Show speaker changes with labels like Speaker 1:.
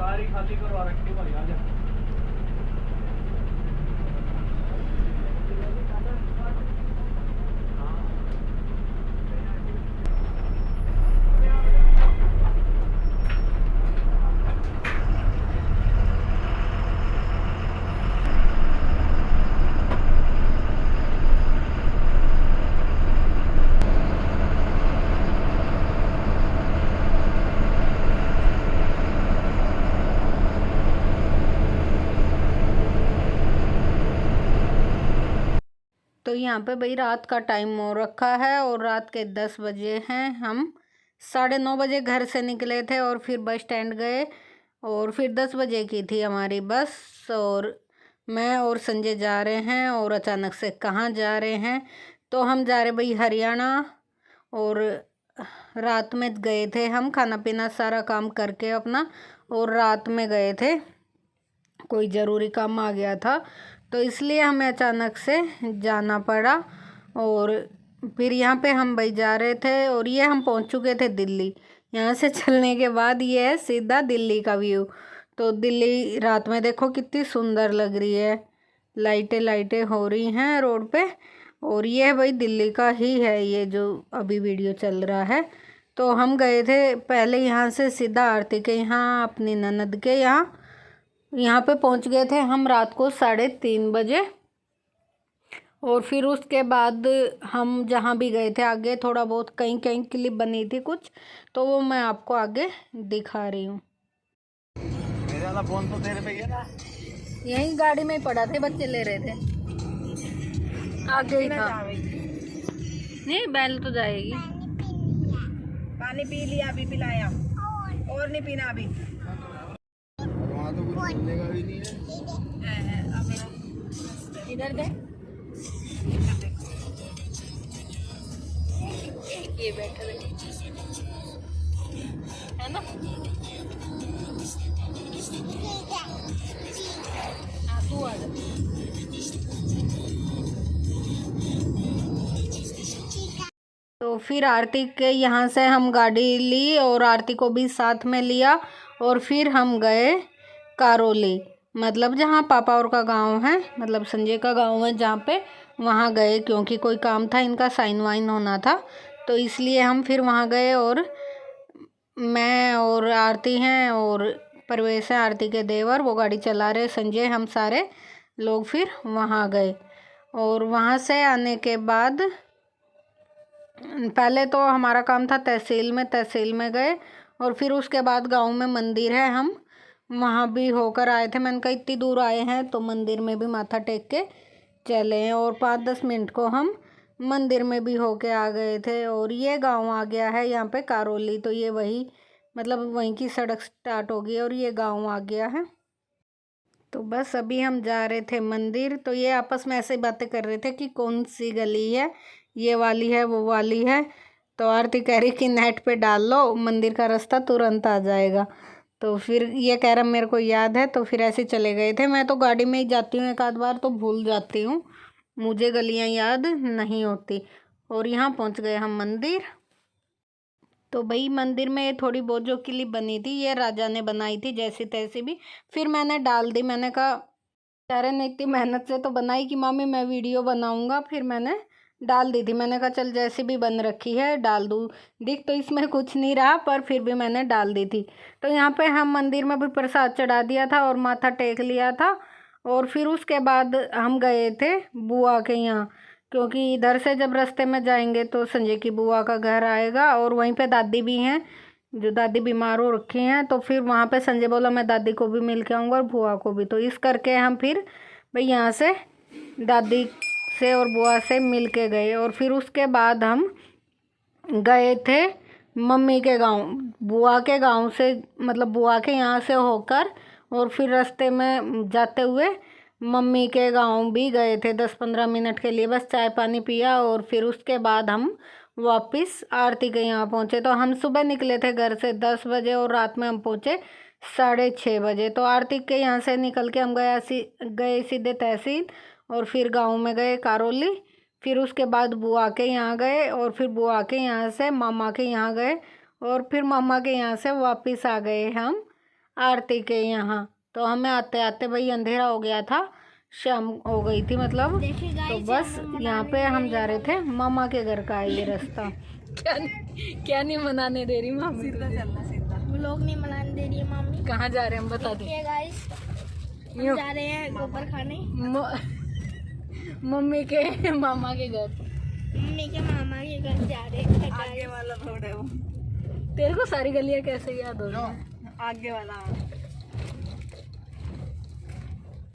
Speaker 1: सारी खाली करवा रखी भाई आज।
Speaker 2: तो यहाँ पे भाई रात का टाइम हो रखा है और रात के 10 बजे हैं। हम 9:30 बजे घर से निकले थे और फिर बस स्टैंड गए और फिर 10 बजे की थी हमारी बस। और मैं और संजय जा रहे हैं और अचानक से कहाँ जा रहे हैं, तो हम जा रहे भाई हरियाणा। और रात में गए थे हम, खाना पीना सारा काम करके अपना, और रात में गए थे, कोई ज़रूरी काम आ गया था तो इसलिए हमें अचानक से जाना पड़ा। और फिर यहाँ पे हम भाई जा रहे थे और ये हम पहुँच चुके थे दिल्ली। यहाँ से चलने के बाद ये है सीधा दिल्ली का व्यू। तो दिल्ली रात में देखो कितनी सुंदर लग रही है, लाइटें लाइटें हो रही हैं रोड पे। और ये है भाई दिल्ली का ही है ये जो अभी वीडियो चल रहा है। तो हम गए थे पहले यहाँ से सीधा आरती के यहाँ, अपनी ननद के यहाँ पे पहुँच गए थे हम रात को 3:30 बजे। और फिर उसके बाद हम जहाँ भी गए थे आगे थोड़ा बहुत कहीं कहीं क्लिप बनी थी कुछ, तो वो मैं आपको आगे दिखा रही हूँ।
Speaker 1: मेरे वाला फोन तो तेरे पे ही है ना?
Speaker 2: यहीं गाड़ी में ही पड़ा थे, बच्चे ले रहे थे, आगे ही था। नहीं बैल तो जाएगी।
Speaker 3: पानी पी लिया, अभी पिलाया और नहीं पीना अभी।
Speaker 1: वहाँ तो कुछ मिलेगा भी नहीं है।
Speaker 2: इधर दे, ये बैठे है ना। तू आ जा। तो फिर आरती के यहाँ से हम गाड़ी ली और आरती को भी साथ में लिया और फिर हम गए कारोली, मतलब जहाँ पापा और का गांव है, मतलब संजय का गांव है जहाँ पे, वहाँ गए क्योंकि कोई काम था, इनका साइन वाइन होना था तो इसलिए हम फिर वहाँ गए। और मैं और आरती हैं और परवेश है आरती के देवर, वो गाड़ी चला रहे, संजय, हम सारे लोग फिर वहाँ गए। और वहाँ से आने के बाद पहले तो हमारा काम था तहसील में गए और फिर उसके बाद गांव में मंदिर है, हम वहाँ भी होकर आए थे। मैंने कहा इतनी दूर आए हैं तो मंदिर में भी माथा टेक के चले, और 5-10 मिनट को हम मंदिर में भी होके आ गए थे। और ये गांव आ गया है यहाँ पे कारोली, तो ये वही मतलब वहीं की सड़क स्टार्ट होगी और ये गांव आ गया है। तो बस अभी हम जा रहे थे मंदिर, तो ये आपस में ऐसे बातें कर रहे थे कि कौन सी गली है, ये वाली है वो वाली है। तो आरती कह रही कि नेट पे डाल लो, मंदिर का रास्ता तुरंत आ जाएगा। तो फिर ये कह रहा मेरे को याद है, तो फिर ऐसे चले गए थे। मैं तो गाड़ी में ही जाती हूँ, एक आध बार तो भूल जाती हूँ, मुझे गलियाँ याद नहीं होती। और यहाँ पहुँच गए हम मंदिर। तो भाई मंदिर में थोड़ी बहुत जो क्लिप बनी थी ये राजा ने बनाई थी जैसी तैसी भी, फिर मैंने डाल दी। मैंने कहा कह रहे ने इतनी मेहनत से तो बनाई कि मामी मैं वीडियो बनाऊंगा, फिर मैंने डाल दी थी। मैंने कहा चल जैसी भी बन रखी है डाल दूँ, दिख तो इसमें कुछ नहीं रहा पर फिर भी मैंने डाल दी थी। तो यहाँ पे हम मंदिर में भी प्रसाद चढ़ा दिया था और माथा टेक लिया था। और फिर उसके बाद हम गए थे बुआ के यहाँ, क्योंकि इधर से जब रास्ते में जाएंगे तो संजय की बुआ का घर आएगा और वहीं पे दादी भी हैं, जो दादी बीमार हो रखी हैं। तो फिर वहाँ पे संजय बोला मैं दादी को भी मिल के आऊँगा और बुआ को भी। तो इस करके हम फिर भाई यहाँ से दादी से और बुआ से मिल के गए। और फिर उसके बाद हम गए थे मम्मी के गांव, बुआ के गांव से, मतलब बुआ के यहाँ से होकर, और फिर रास्ते में जाते हुए मम्मी के गांव भी गए थे 10-15 मिनट के लिए, बस चाय पानी पिया। और फिर उसके बाद हम वापस आरती के यहाँ पहुँचे। तो हम सुबह निकले थे घर से 10 बजे और रात में हम पहुँचे 6:30 बजे। तो आरती के यहाँ से निकल के हम गए सीधे तहसील और फिर गांव में गए कारोली। फिर उसके बाद बुआ के यहाँ गए और फिर बुआ के यहाँ से मामा के यहाँ गए और फिर मामा के यहाँ से वापस आ गए हम आरती के यहाँ। तो हमें आते आते भाई अंधेरा हो गया था, शाम हो गई थी मतलब। तो बस यहाँ पे हम जा रहे थे मामा के घर का है ये रास्ता। क्या नहीं मनाने दे रही मामी?
Speaker 3: सीधा चलना, सीधा।
Speaker 4: वो लोग नहीं मनाने दे रही है मामी।
Speaker 2: कहाँ जा रहे हैं हम बता दे।
Speaker 4: गाइस
Speaker 2: यूं।
Speaker 4: जा रहे हैं गोबर खाने
Speaker 2: मम्मी के मामा के घर।
Speaker 4: मम्मी के मामा के घर जा रहे हैं।
Speaker 3: आगे वाला रोड है वो,
Speaker 2: तेरे को सारी गलियां कैसे याद हो रही हैं?
Speaker 3: आगे वाला।